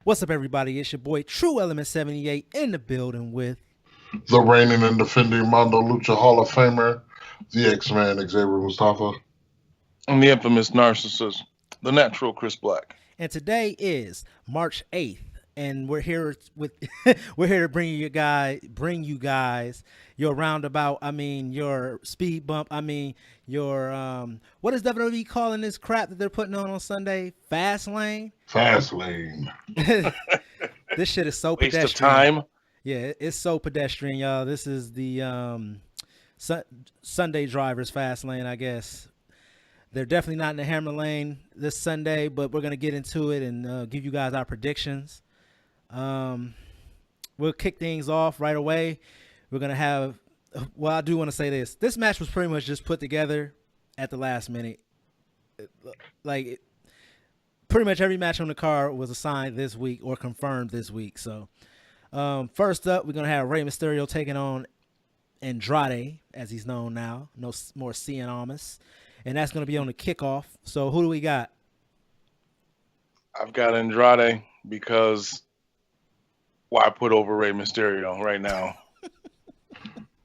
What's up, everybody? It's your boy True Element 78 in the building with The reigning and defending Mondo Lucha Hall of Famer, the X-Man Xavier Mustafa. I'm the infamous narcissist, the natural Chris Black. and today is March 8th, and we're here with we're here to bring you guys your roundabout, your speed bump, your what is WWE calling this crap that they're putting on Sunday? Fastlane. Fastlane. This shit is so Waste of pedestrian. time. Yeah, it's so pedestrian, y'all. This is the Sunday drivers fast lane, I guess. They're definitely not in the hammer lane this Sunday, but we're gonna get into it and give you guys our predictions. Um, we'll kick things off right away. We're gonna have. Well, I do want to say this. This match was pretty much just put together at the last minute. Like, pretty much every match on the card was assigned this week or confirmed this week. So, first up, we're gonna have Rey Mysterio taking on Andrade, as he's known now. No more Cien Almas. And that's going to be on the kickoff. So who do we got? I've got Andrade because why put over Rey Mysterio right now?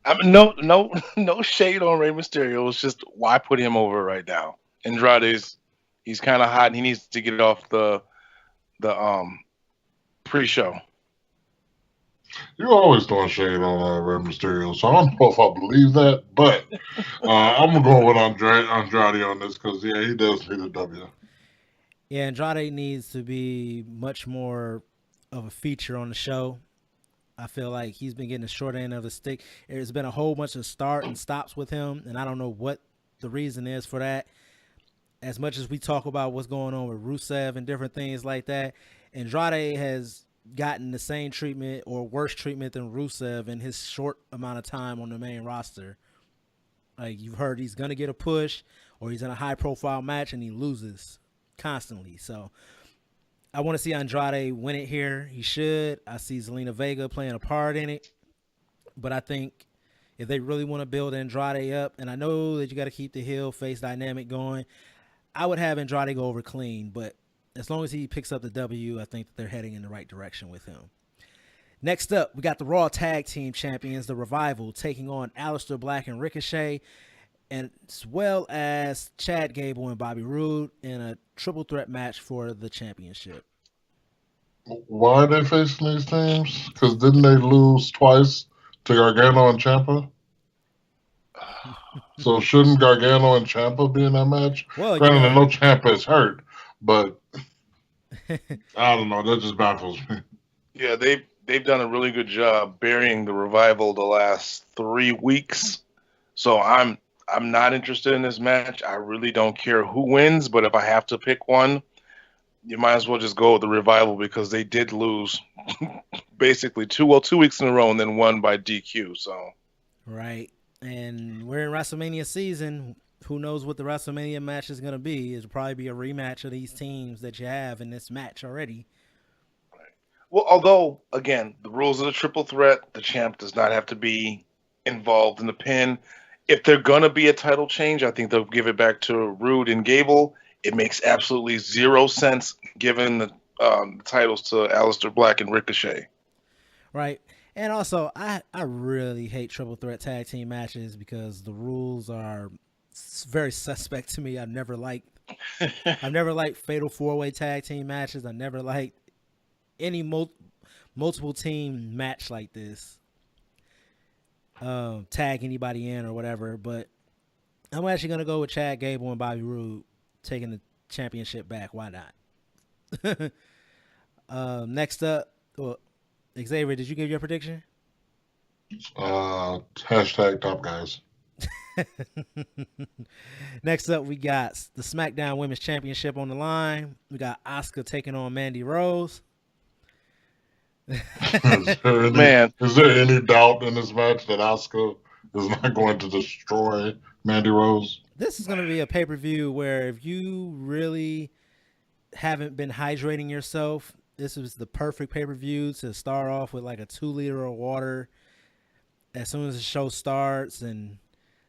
I mean, no shade on Rey Mysterio. It's just why put him over right now? He's kind of hot and he needs to get off the pre-show. You're always throwing shade on Rey Mysterio, so I don't know if I believe that, but I'm going to go with Andrade on this because, yeah, he does need a W. Yeah, Andrade needs to be much more of a feature on the show. I feel like he's been getting the short end of the stick. There's been a whole bunch of start and stops with him, and I don't know what the reason is for that. As much as we talk about what's going on with Rusev and different things like that, Andrade has gotten the same treatment or worse treatment than Rusev in his short amount of time on the main roster. Like, you've heard he's going to get a push or he's in a high profile match and he loses constantly. So I want to see Andrade win it here. He should. I see Zelina Vega playing a part in it. But I think if they really want to build Andrade up, and I know that you got to keep the heel face dynamic going, I would have Andrade go over clean, but as long as he picks up the W, I think that they're heading in the right direction with him. Next up, we got the Raw Tag Team Champions, the Revival, taking on Aleister Black and Ricochet, and as well as Chad Gable and Bobby Roode in a triple threat match for the championship. Why are they facing these teams? Because didn't they lose twice to Gargano and Ciampa? So shouldn't Gargano and Ciampa be in that match? Well, Granted, I know Ciampa is hurt, but I don't know. That just baffles me. Yeah, they've done a really good job burying the Revival the last 3 weeks. So I'm not interested in this match. I really don't care who wins, but if I have to pick one, you might as well just go with the Revival because they did lose basically 2 weeks in a row and then won by DQ. So right, and we're in WrestleMania season. Who knows what the WrestleMania match is going to be? It'll probably be a rematch of these teams that you have in this match already. Right. Well, although, again, the rules of the triple threat, the champ does not have to be involved in the pin. If they're going to be a title change, I think they'll give it back to Roode and Gable. It makes absolutely zero sense given the titles to Aleister Black and Ricochet. Right. And also, I really hate triple threat tag team matches because the rules are very suspect to me. I've never liked fatal 4-way tag team matches. I never liked any multiple team match like this. Tag anybody in or whatever, but I'm actually gonna go with Chad Gable and Bobby Roode taking the championship back. Why not? Next up, Xavier, did you give your prediction? Hashtag top guys. Next up, we got the SmackDown Women's Championship on the line. We got Asuka taking on Mandy Rose. Is there any doubt in this match that Asuka is not going to destroy Mandy Rose? This is going to be a pay-per-view where if you really haven't been hydrating yourself, this was the perfect pay-per-view to start off with like a 2 liter of water as soon as the show starts and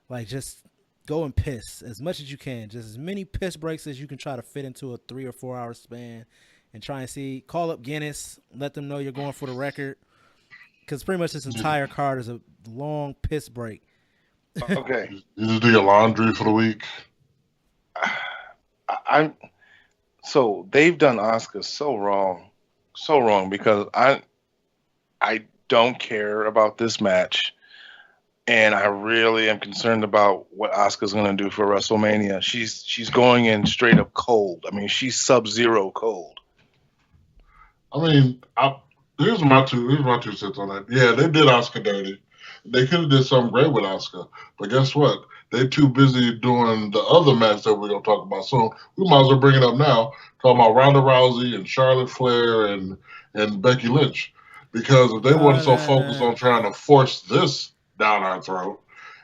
like just go and piss as much as you can. Just as many piss breaks as you can try to fit into a 3 or 4 hour span and try and see. Call up Guinness, let them know you're going for the record. Because pretty much this entire card is a long piss break. Okay. You just do your laundry for the week. I'm so they've done Asuka so wrong because I don't care about this match, and I really am concerned about what Asuka's going to do for WrestleMania. She's going in straight up cold. I mean, she's Sub-Zero cold. I mean, here's my two cents on that. Yeah, they did Asuka dirty. They could have did something great with Asuka, but guess what? They're too busy doing the other match that we're gonna talk about soon. We might as well bring it up now. Talking about Ronda Rousey and Charlotte Flair and Becky Lynch, because if they weren't so focused on trying to force this down our throat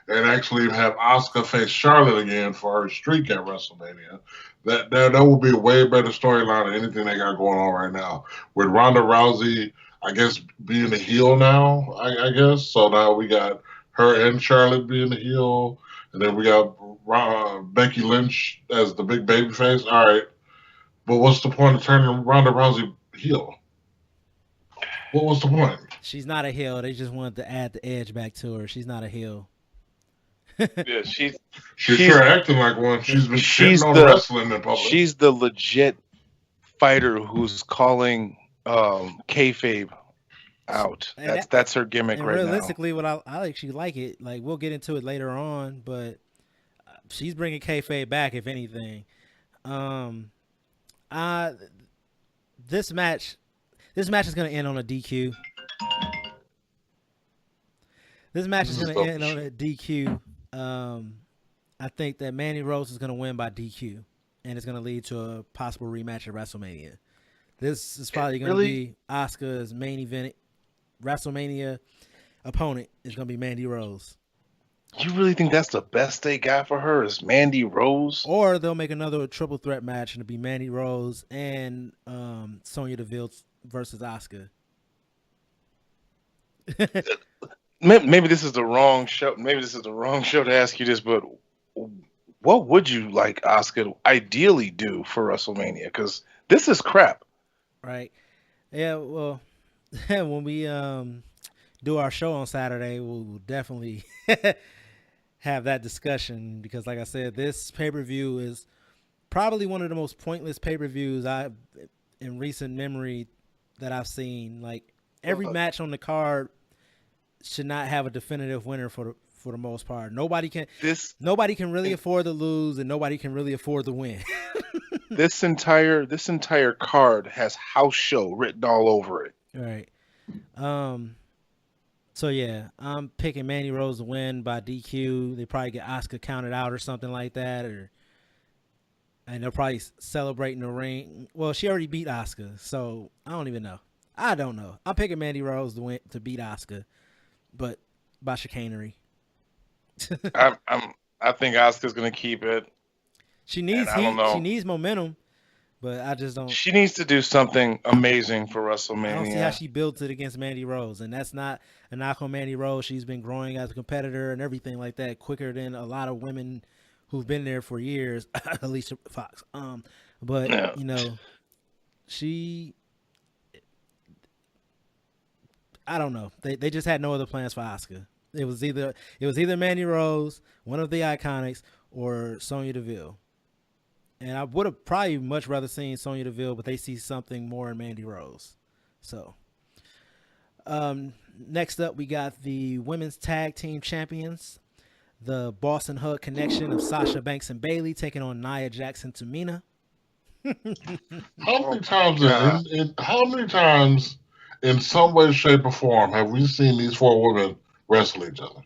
and actually have Asuka face Charlotte again for her streak at WrestleMania, that would be a way better storyline than anything they got going on right now. With Ronda Rousey, I guess, being a heel now, I guess. So now we got her and Charlotte being the heel, and then we got Becky Lynch as the big baby face. All right. But what's the point of turning Ronda Rousey heel? What was the point? She's not a heel. They just wanted to add the edge back to her. She's not a heel. Yeah, she's sure acting like one. She's been shitting on wrestling in public. She's the legit fighter who's calling kayfabe out. That's her gimmick right now. Realistically, what I actually like it. Like, we'll get into it later on, but she's bringing kayfabe back, if anything. This match is going to end on a DQ. This match is going to end on a DQ. I think that Mandy Rose is going to win by DQ, and it's going to lead to a possible rematch at WrestleMania. This is probably going to be Asuka's main event. WrestleMania opponent is going to be Mandy Rose. You really think that's the best they got for her is Mandy Rose? Or they'll make another triple threat match and it'll be Mandy Rose and Sonya Deville versus Asuka. Maybe this is the wrong show. Maybe this is the wrong show to ask you this, but what would you like Asuka to ideally do for WrestleMania? Because this is crap. Right. Yeah, well, when we do our show on Saturday, we'll definitely have that discussion because, like I said, this pay-per-view is probably one of the most pointless pay-per-views in recent memory that I've seen. Like, every match on the card should not have a definitive winner for the most part. Nobody can really afford to lose, and nobody can really afford to win. This entire card has house show written all over it. All right. So yeah, I'm picking Mandy Rose to win by DQ. They probably get Asuka counted out or something like that, and they'll probably celebrate in the ring. Well, she already beat Asuka, so I don't even know. I don't know. I'm picking Mandy Rose to win to beat Asuka, but by chicanery. I think Asuka's gonna keep it. She needs heat. She needs momentum, but I just don't. She needs to do something amazing for WrestleMania. I don't see how she built it against Mandy Rose, and that's not a knock on Mandy Rose. She's been growing as a competitor and everything like that quicker than a lot of women who've been there for years. Alicia Fox. But yeah. You know, she. I don't know. They just had no other plans for Asuka. It was either Mandy Rose, one of the Iconics, or Sonya Deville. And I would have probably much rather seen Sonya Deville, but they see something more in Mandy Rose. So, next up, we got the women's tag team champions, the Boston Hug Connection of Sasha Banks and Bayley taking on Nia Jax and Tamina. How many times in some way, shape, or form have we seen these four women wrestle each other?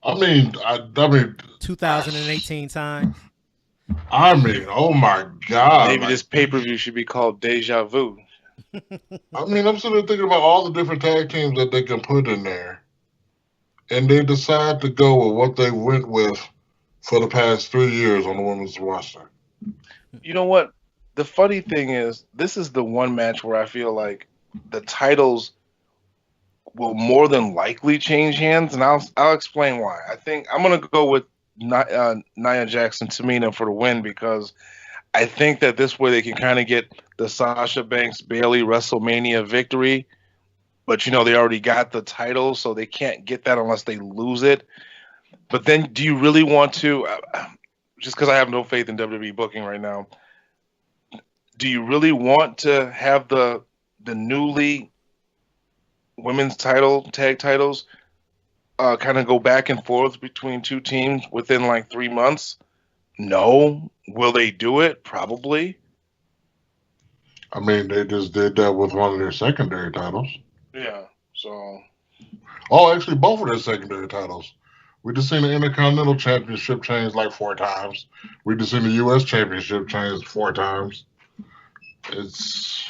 I mean, 2018 time. I mean, oh my God! Maybe this pay-per-view should be called Deja Vu. I mean, I'm sitting there thinking about all the different tag teams that they can put in there, and they decide to go with what they went with for the past 3 years on the women's roster. You know what? The funny thing is, this is the one match where I feel like the titles will more than likely change hands, and I'll explain why. I think I'm gonna go with Nia Jax and Tamina for the win because I think that this way they can kind of get the Sasha Banks Bailey WrestleMania victory, but they already got the title, so they can't get that unless they lose it. But then, do you really want to? Just because I have no faith in WWE booking right now, do you really want to have the newly women's tag titles kind of go back and forth between two teams within like 3 months? No. Will they do it? Probably. I mean, they just did that with one of their secondary titles. Yeah. So. Oh, actually, both of their secondary titles. We just seen the Intercontinental Championship change like 4 times. We just seen the U.S. Championship change 4 times. It's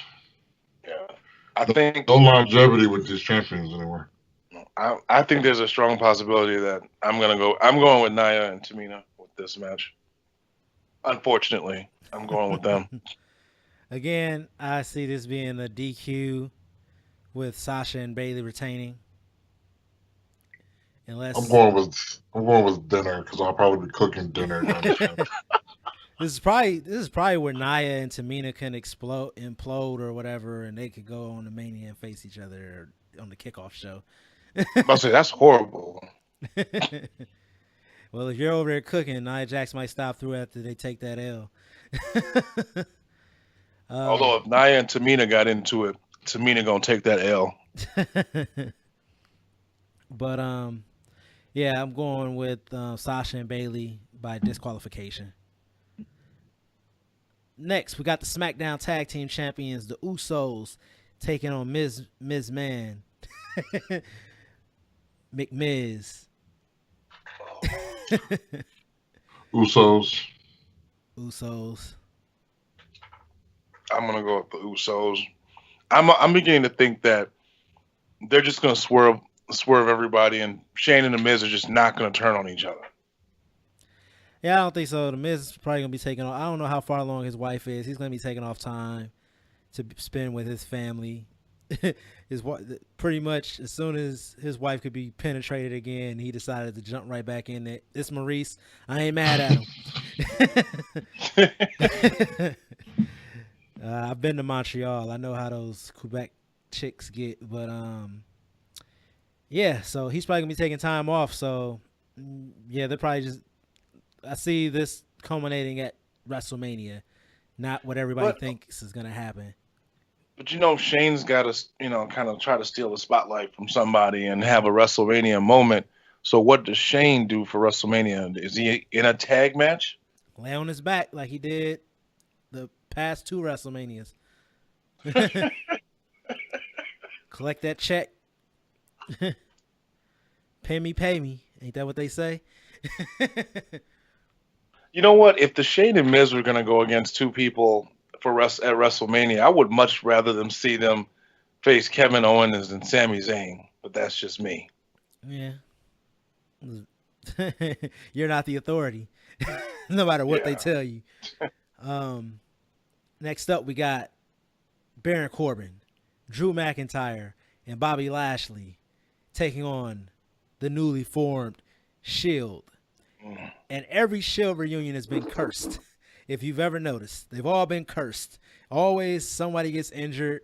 I think no longevity with these champions anymore. I think there's a strong possibility that I'm going with Nia and Tamina with this match. Unfortunately, I'm going with them. Again, I see this being a DQ with Sasha and Bailey retaining. Unless I'm going with dinner because I'll probably be cooking dinner. This is probably where Nia and Tamina can implode or whatever, and they could go on the Mania and face each other on the kickoff show. I'll say that's horrible. Well, if you're over there cooking, Nia Jax might stop through after they take that L. Although if Nia and Tamina got into it, Tamina gonna take that L. But yeah, I'm going with Sasha and Bailey by disqualification. Next, we got the SmackDown Tag Team Champions, the Usos, taking on Ms. Man. McMiz. Usos. I'm gonna go with the Usos. I'm beginning to think that they're just gonna swerve everybody, and Shane and the Miz are just not gonna turn on each other. Yeah, I don't think so. The Miz is probably gonna be taking off. I don't know how far along his wife is. He's gonna be taking off time to spend with his family. His pretty much as soon as his wife could be penetrated again, he decided to jump right back in it. It's Maurice. I ain't mad at him. I've been to Montreal. I know how those Quebec chicks get, but yeah. So he's probably gonna be taking time off. So yeah, they're probably just. I see this culminating at WrestleMania, not what everybody thinks is gonna happen. But Shane's got to kind of try to steal the spotlight from somebody and have a WrestleMania moment. So what does Shane do for WrestleMania? Is he in a tag match? Lay on his back like he did the past 2 WrestleManias. Collect that check. Pay me. Ain't that what they say? You know what? If the Shane and Miz were going to go against 2 people at WrestleMania, I would much rather them see them face Kevin Owens and Sami Zayn. But that's just me. Yeah. You're not the authority. No matter what they tell you. Next up, we got Baron Corbin, Drew McIntyre, and Bobby Lashley taking on the newly formed Shield. And every Shield reunion has been cursed. If you've ever noticed, they've all been cursed. Always somebody gets injured,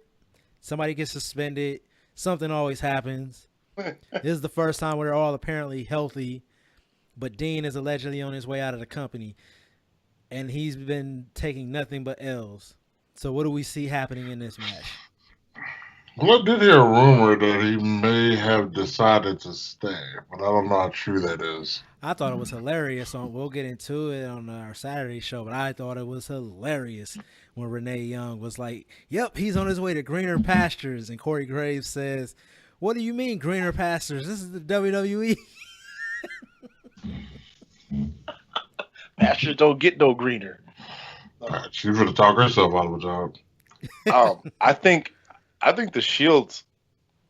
somebody gets suspended, something always happens. This is the first time where they're all apparently healthy, but Dean is allegedly on his way out of the company, and he's been taking nothing but L's. So what do we see happening in this match? Well, I did hear a rumor that he may have decided to stay, but I don't know how true that is. I thought it was hilarious. We'll get into it on our Saturday show, but I thought it was hilarious when Renee Young was like, yep, he's on his way to greener pastures. And Corey Graves says, what do you mean greener pastures? This is the WWE. Pastures don't get no greener. She's going to talk herself out of a job. I think the Shield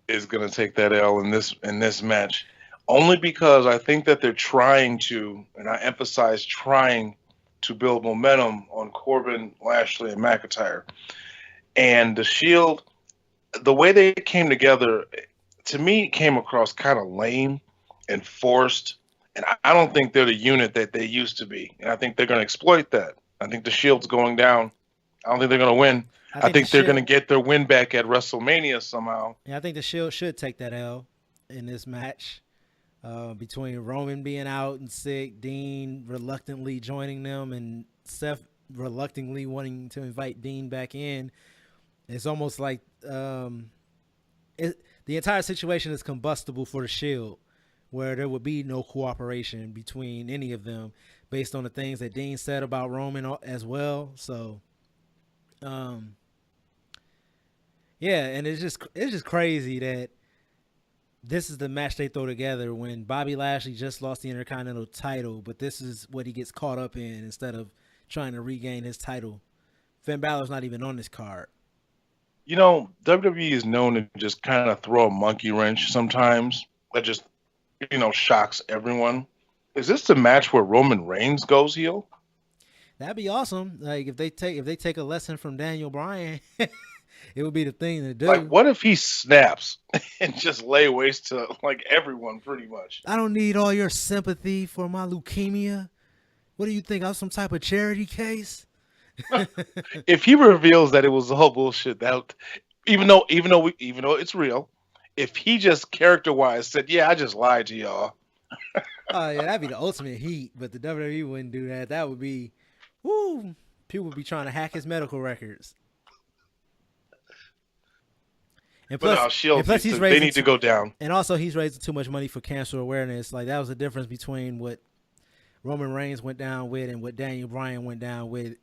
is going to take that L in this match, only because I think that they're trying to, and I emphasize trying to build momentum on Corbin, Lashley, and McIntyre. And the Shield, the way they came together, to me, came across kind of lame and forced. And I don't think they're the unit that they used to be. And I think they're going to exploit that. I think the Shield's going down. I don't think they're going to win. I think they're going to get their win back at WrestleMania somehow. Yeah, I think the Shield should take that L in this match. Between Roman being out and sick, Dean reluctantly joining them, and Seth reluctantly wanting to invite Dean back in, it's almost like the entire situation is combustible for the Shield, where there would be no cooperation between any of them based on the things that Dean said about Roman as well. So, yeah, and it's just crazy that this is the match they throw together when Bobby Lashley just lost the Intercontinental title, but this is what he gets caught up in instead of trying to regain his title. Finn Balor's not even on this card. You know, WWE is known to just kind of throw a monkey wrench sometimes that just, shocks everyone. Is this the match where Roman Reigns goes heel? That'd be awesome. Like if they take a lesson from Daniel Bryan, it would be the thing to do. Like, what if he snaps and just lay waste to like everyone pretty much? I don't need all your sympathy for my leukemia. What do you think? I'm some type of charity case? If he reveals that it was all bullshit, that even though it's real, if he just character-wise said, "Yeah, I just lied to y'all." Oh yeah, that'd be the ultimate heat. But the WWE wouldn't do that. That would be, woo! People would be trying to hack his medical records. And plus, they need to go down. And also, he's raising too much money for cancer awareness. Like that was the difference between what Roman Reigns went down with and what Daniel Bryan went down with.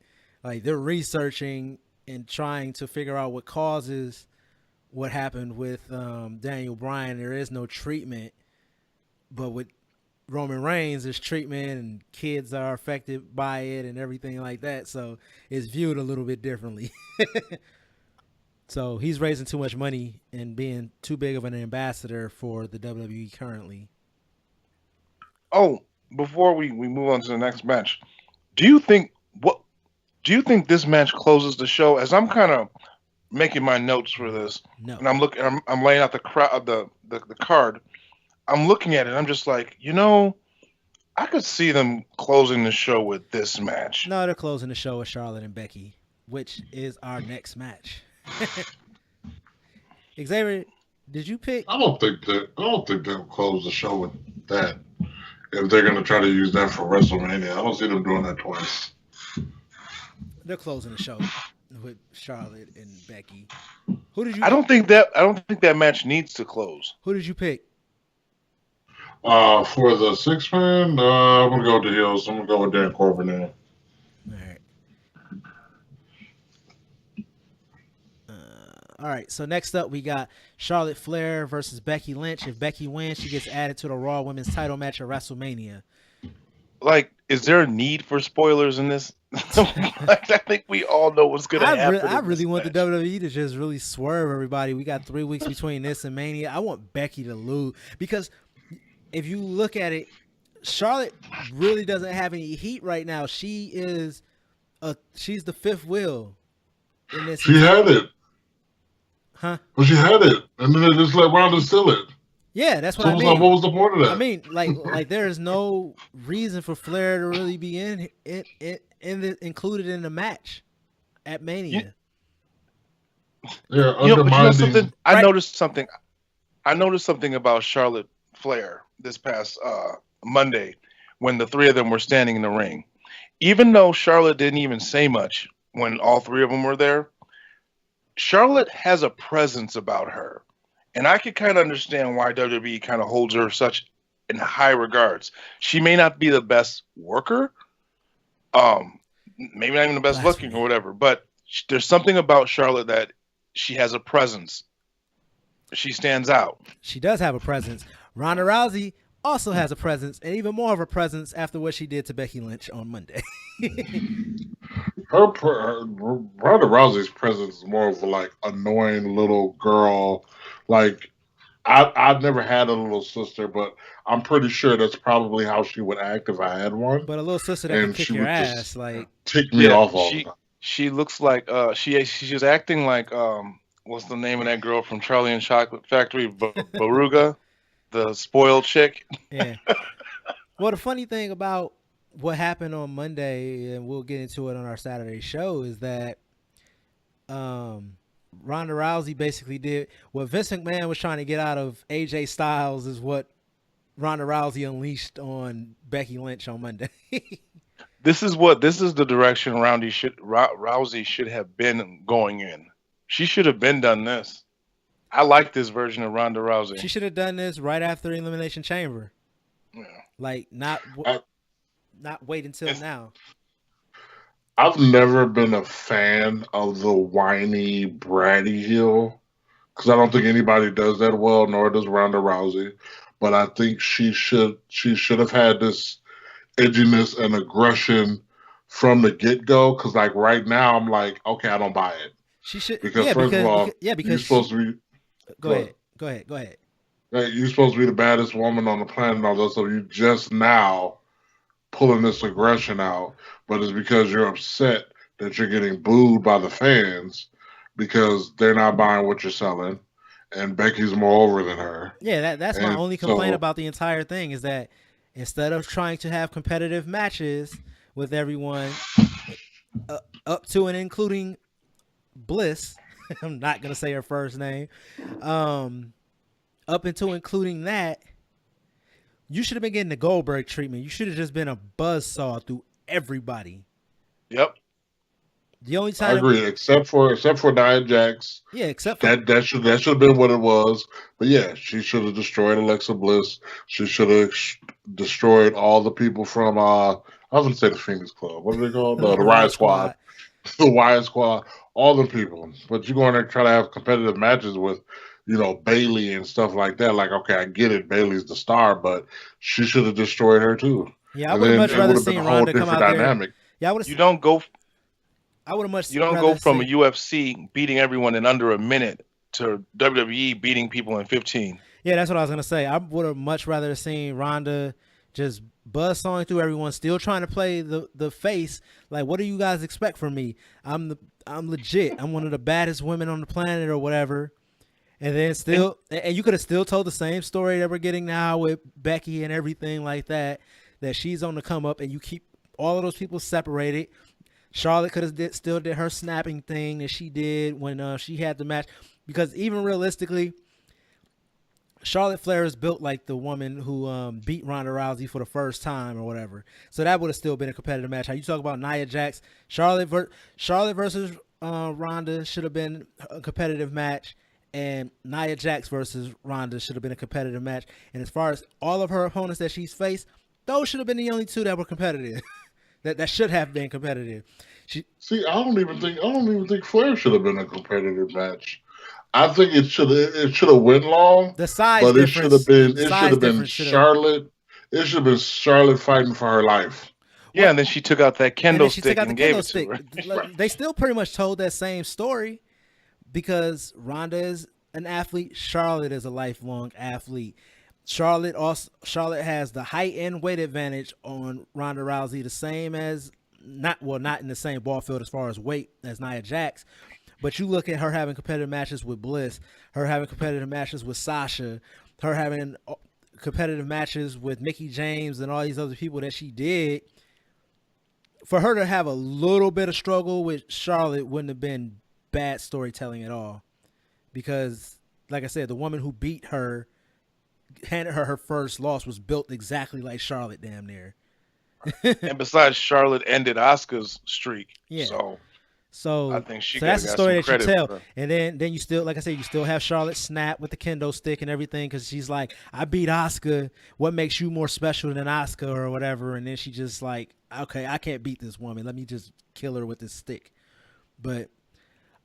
Like they're researching and trying to figure out what causes what happened with Daniel Bryan. There is no treatment, but with Roman Reigns, there's treatment and kids are affected by it and everything like that. So it's viewed a little bit differently. So he's raising too much money and being too big of an ambassador for the WWE currently. Oh, before we move on to the next match, do you think this match closes the show? As I'm kind of making my notes for this, no. And I'm laying out the card. I'm looking at it. I'm just like, I could see them closing the show with this match. No, they're closing the show with Charlotte and Becky, which is our next match. Xavier, did you pick? I don't think they'll close the show with that. If they're gonna try to use that for WrestleMania, I don't see them doing that twice. They're closing the show with Charlotte and Becky. Who did you? I don't think that match needs to close. Who did you pick? For the 6-man, I'm gonna go with the heels. I'm gonna go with Dan Corbin now. All right, so next up we got Charlotte Flair versus Becky Lynch. If Becky wins, she gets added to the Raw Women's title match at WrestleMania. Like, is there a need for spoilers in this? Like, I think we all know what's going to happen. I really want the WWE to just really swerve everybody. We got 3 weeks between this and Mania. I want Becky to lose because if you look at it, Charlotte really doesn't have any heat right now. She's the fifth wheel in this. She had it. Huh? But she had it, and then they just let Ronda steal it. Yeah, that's what I mean. Like, what was the point of that? I mean, like there is no reason for Flair to really be included in the match at Mania. Yeah, something. I noticed something about Charlotte Flair this past Monday when the three of them were standing in the ring. Even though Charlotte didn't even say much when all three of them were there, Charlotte has a presence about her. And I could kind of understand why WWE kind of holds her such in high regards. She may not be the best worker, maybe not even the best looking or whatever, but there's something about Charlotte that she has a presence. She stands out. She does have a presence. Ronda Rousey also has a presence, and even more of a presence after what she did to Becky Lynch on Monday. Ronda Rousey's presence is more of a like annoying little girl. Like I've never had a little sister, but I'm pretty sure that's probably how she would act if I had one. But a little sister that can kick your ass, like tick me off all the time. She looks like she was acting like what's the name of that girl from Charlie and Chocolate Factory, Baruga, the spoiled chick. Yeah. Well, the funny thing about what happened on Monday, and we'll get into it on our Saturday show, is that Ronda Rousey basically did what Vince McMahon was trying to get out of AJ Styles, is what Ronda Rousey unleashed on Becky Lynch on Monday. This is the direction Rousey should have been going in. She should have been done this. I like this version of Ronda Rousey. She should have done this right after Elimination Chamber. Yeah. Like not wait until now. I've never been a fan of the whiny, bratty heel because I don't think anybody does that well, nor does Ronda Rousey. But I think she should have had this edginess and aggression from the get go. Because like right now, I'm like, okay, I don't buy it. She should because first of all, because you're supposed to be. Go ahead. Right, you're supposed to be the baddest woman on the planet and all that stuff. You just now pulling this aggression out, but it's because you're upset that you're getting booed by the fans because they're not buying what you're selling, and Becky's more over than her. Yeah, that's my only complaint about the entire thing, is that instead of trying to have competitive matches with everyone, up to and including Bliss, I'm not gonna say her first name, up until including that, you should have been getting the Goldberg treatment. You should have just been a buzzsaw through everybody. Yep. The only time I agree, except for Nia Jax. Yeah, except for that should have been what it was. But yeah, she should have destroyed Alexa Bliss. She should have destroyed all the people from I was gonna say the Phoenix Club. What are they called? The Riot Squad. The Riot Squad. All the people. But you're going to try to have competitive matches with, Bayley and stuff like that. Like, okay, I get it. Bayley's the star, but she should have destroyed her too. Yeah, I would have much rather seen Ronda come out there. Yeah, I would. You don't go. I would have much. You don't go from a UFC beating everyone in under a minute to WWE beating people in 15. Yeah, that's what I was gonna say. I would have much rather seen Ronda just buzzsawing through everyone, still trying to play the face. Like, what do you guys expect from me? I'm legit. I'm one of the baddest women on the planet or whatever. And then and you could have still told the same story that we're getting now with Becky and everything like that she's on the come up, and you keep all of those people separated. Charlotte could have still did her snapping thing that she did when she had the match, because even realistically, Charlotte Flair is built like the woman who beat Ronda Rousey for the first time or whatever. So that would have still been a competitive match. How you talk about Nia Jax, Charlotte versus Ronda should have been a competitive match, and Nia Jax versus Ronda should have been a competitive match. And as far as all of her opponents that she's faced, those should have been the only two that were competitive. that should have been competitive. I don't even think Flair should have been a competitive match. I think it should have went long. The size but difference. It should have been Charlotte. It should have been Charlotte fighting for her life. Yeah, and then she took out that kendo stick and gave it to her. They still pretty much told that same story, because Ronda is an athlete. Charlotte is a lifelong athlete. Charlotte has the height and weight advantage on Ronda Rousey, the same as not in the same ball field as far as weight as Nia Jax. But you look at her having competitive matches with Bliss, her having competitive matches with Sasha, her having competitive matches with Mickie James and all these other people that she did. For her to have a little bit of struggle with Charlotte wouldn't have been bad storytelling at all. Because, like I said, the woman who beat her, handed her first loss, was built exactly like Charlotte, damn near. And besides, Charlotte ended Asuka's streak. Yeah. So I think that's the story that you tell. And then you still, like I said, you still have Charlotte snap with the kendo stick and everything, because she's like, I beat Asuka. What makes you more special than Asuka or whatever? And then she just like, okay, I can't beat this woman. Let me just kill her with this stick. But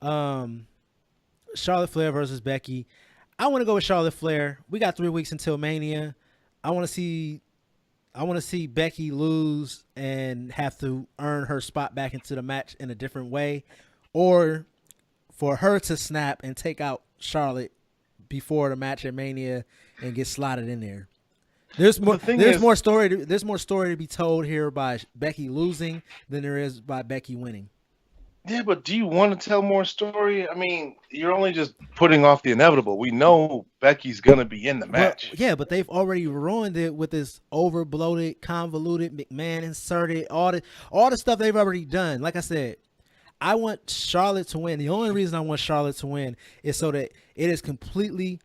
Charlotte Flair versus Becky. I want to go with Charlotte Flair. We got 3 weeks until Mania. I want to see Becky lose and have to earn her spot back into the match in a different way, or for her to snap and take out Charlotte before the match at Mania and get slotted in there. There's more story to be told here by Becky losing than there is by Becky winning. Yeah, but do you want to tell more story? I mean, you're only just putting off the inevitable. We know Becky's gonna be in the But match. yeah, but they've already ruined it with this over bloated, convoluted McMahon inserted all the stuff they've already done. Like I said, I want Charlotte to win. The only reason I want Charlotte to win is so that it is completely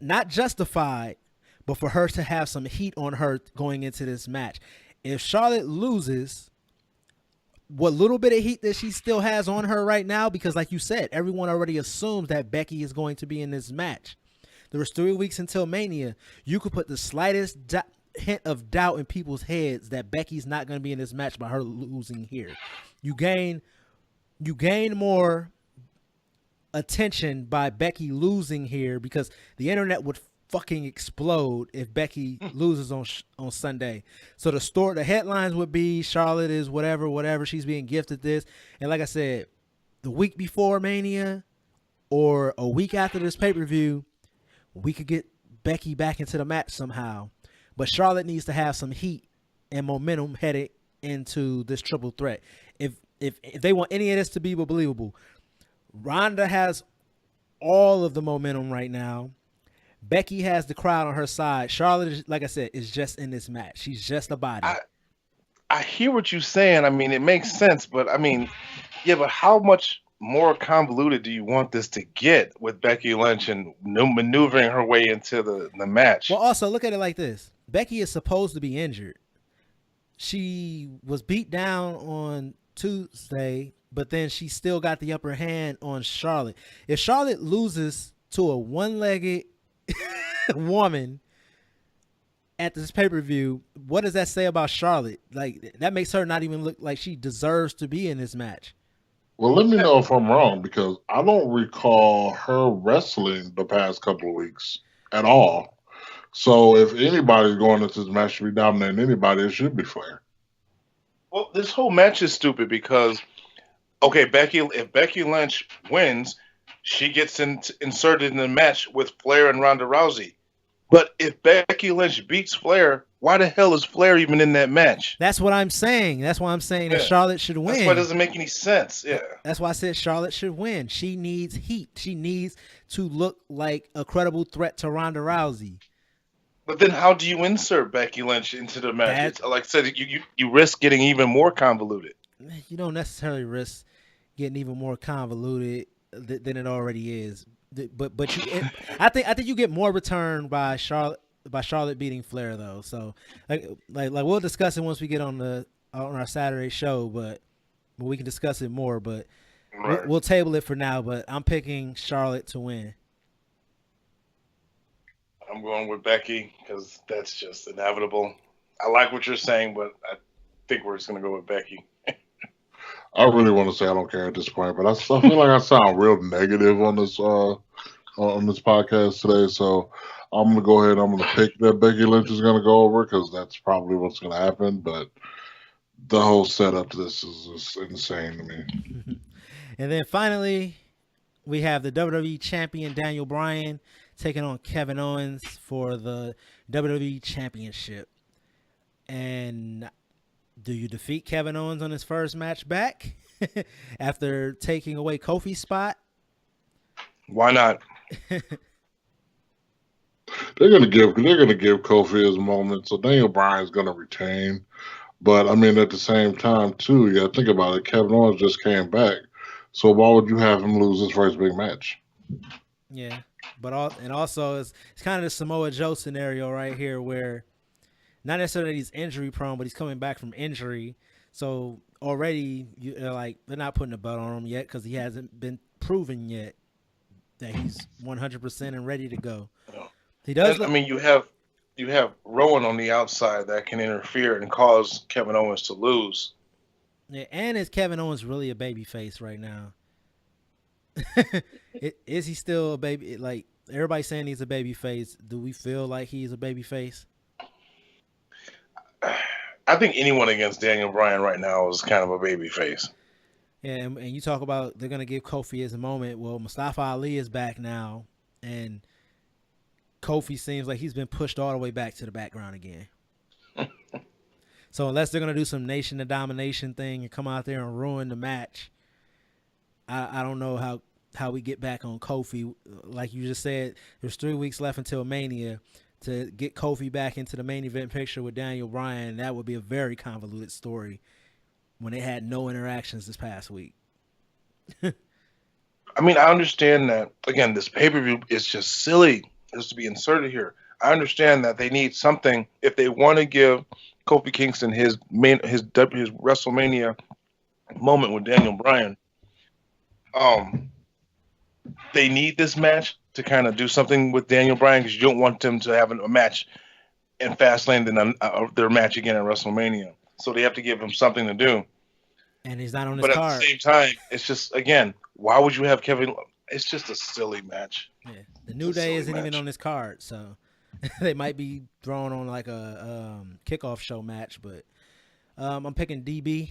not justified, but for her to have some heat on her going into this match. If Charlotte loses, what little bit of heat that she still has on her right now, because like you said, everyone already assumes that Becky is going to be in this match. There was 3 weeks until Mania. You could put the slightest hint of doubt in people's heads that Becky's not going to be in this match by her losing here. You gain more attention by Becky losing here because the internet would fucking explode if Becky loses on Sunday. So the headlines would be Charlotte is whatever, she's being gifted this. And like I said, the week before Mania or a week after this pay-per-view, we could get Becky back into the match somehow. But Charlotte needs to have some heat and momentum headed into this triple threat. If they want any of this to be believable, Ronda has all of the momentum right now. Becky has the crowd on her side. Charlotte, like I said, is just in this match. She's just a body. I hear what you're saying. I mean, it makes sense, but I mean, yeah, but how much more convoluted do you want this to get with Becky Lynch and maneuvering her way into the match? Well, also look at it like this. Becky is supposed to be injured. She was beat down on Tuesday, but then she still got the upper hand on Charlotte. If Charlotte loses to a one-legged woman at this pay-per-view, what does that say about Charlotte? Like, that makes her not even look like she deserves to be in this match. Well, let me know if I'm wrong, because I don't recall her wrestling the past couple of weeks at all. So if anybody's going into this match to be dominating anybody, it should be Flair. Well, this whole match is stupid because, okay, if Becky Lynch wins, she gets inserted in the match with Flair and Ronda Rousey. But if Becky Lynch beats Flair, why the hell is Flair even in that match? That's what I'm saying. That's why I'm saying that Charlotte should win. That's why it doesn't make any sense. Yeah. That's why I said Charlotte should win. She needs heat. She needs to look like a credible threat to Ronda Rousey. But then how do you insert Becky Lynch into the match? Like I said, you risk getting even more convoluted. You don't necessarily risk getting even more convoluted than it already is. But I think you get more return by Charlotte beating Flair though. So like we'll discuss it once we get on our Saturday show, but we can discuss it more. But right. we'll table it for now. But I'm picking Charlotte to win. I'm going with Becky because that's just inevitable. I like what you're saying, but I think we're just going to go with Becky. I really want to say I don't care at this point, but I feel like I sound real negative on this podcast today. So I'm going to go ahead. I'm going to pick that Becky Lynch is going to go over because that's probably what's going to happen. But the whole setup to this is just insane to me. And then finally, we have the WWE Champion Daniel Bryan taking on Kevin Owens for the WWE Championship. And do you defeat Kevin Owens on his first match back after taking away Kofi's spot? Why not? They're gonna give Kofi his moment, so Daniel Bryan's gonna retain. But I mean, at the same time, too, you gotta think about it. Kevin Owens just came back, so why would you have him lose his first big match? Yeah, but also it's kind of the Samoa Joe scenario right here, where not necessarily that he's injury prone, but he's coming back from injury. So already they're not putting a belt on him yet because he hasn't been proven yet that he's 100% and ready to go. He does. I mean, you have Rowan on the outside that can interfere and cause Kevin Owens to lose. Yeah, and is Kevin Owens really a baby face right now? Is he still a baby? Like, everybody's saying he's a baby face. Do we feel like he's a baby face? I think anyone against Daniel Bryan right now is kind of a baby face. Yeah, and you talk about they're going to give Kofi his moment. Well, Mustafa Ali is back now, and Kofi seems like he's been pushed all the way back to the background again. So unless they're going to do some Nation of Domination thing and come out there and ruin the match, I don't know how we get back on Kofi. Like you just said, there's 3 weeks left until Mania. To get Kofi back into the main event picture with Daniel Bryan, that would be a very convoluted story when they had no interactions this past week. I mean, I understand that, again, this pay-per-view is just silly just to be inserted here. I understand that they need something if they want to give Kofi Kingston his WrestleMania moment with Daniel Bryan. They need this match to kind of do something with Daniel Bryan because you don't want them to have a match in Fastlane then their match again at WrestleMania. So they have to give him something to do. And he's not on his But card. at the same time, it's just, again, why would you have Kevin? It's just a silly match. Yeah. The New Day isn't even on this card, so they might be thrown on like a kickoff show match. But I'm picking DB,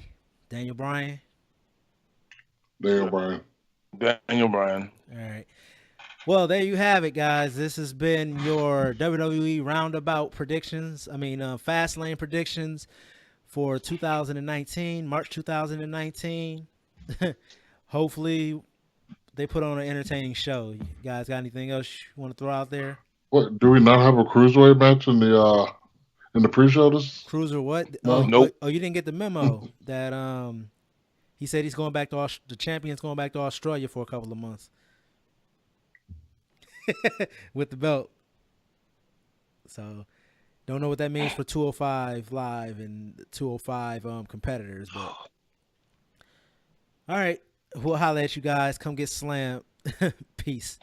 Daniel Bryan. Daniel Bryan. Daniel Bryan. All right. Well, there you have it, guys. This has been your WWE Roundabout predictions. Fastlane predictions for 2019, March 2019. Hopefully, they put on an entertaining show. You guys got anything else you want to throw out there? What, do we not have a cruiserweight match in the pre-show? Cruiser what? No. Nope. Oh, you didn't get the memo that he said he's going back to the champion's going back to Australia for a couple of months with the belt. So don't know what that means for 205 Live and 205 competitors, but all right, we'll holler at you guys. Come get slammed. Peace.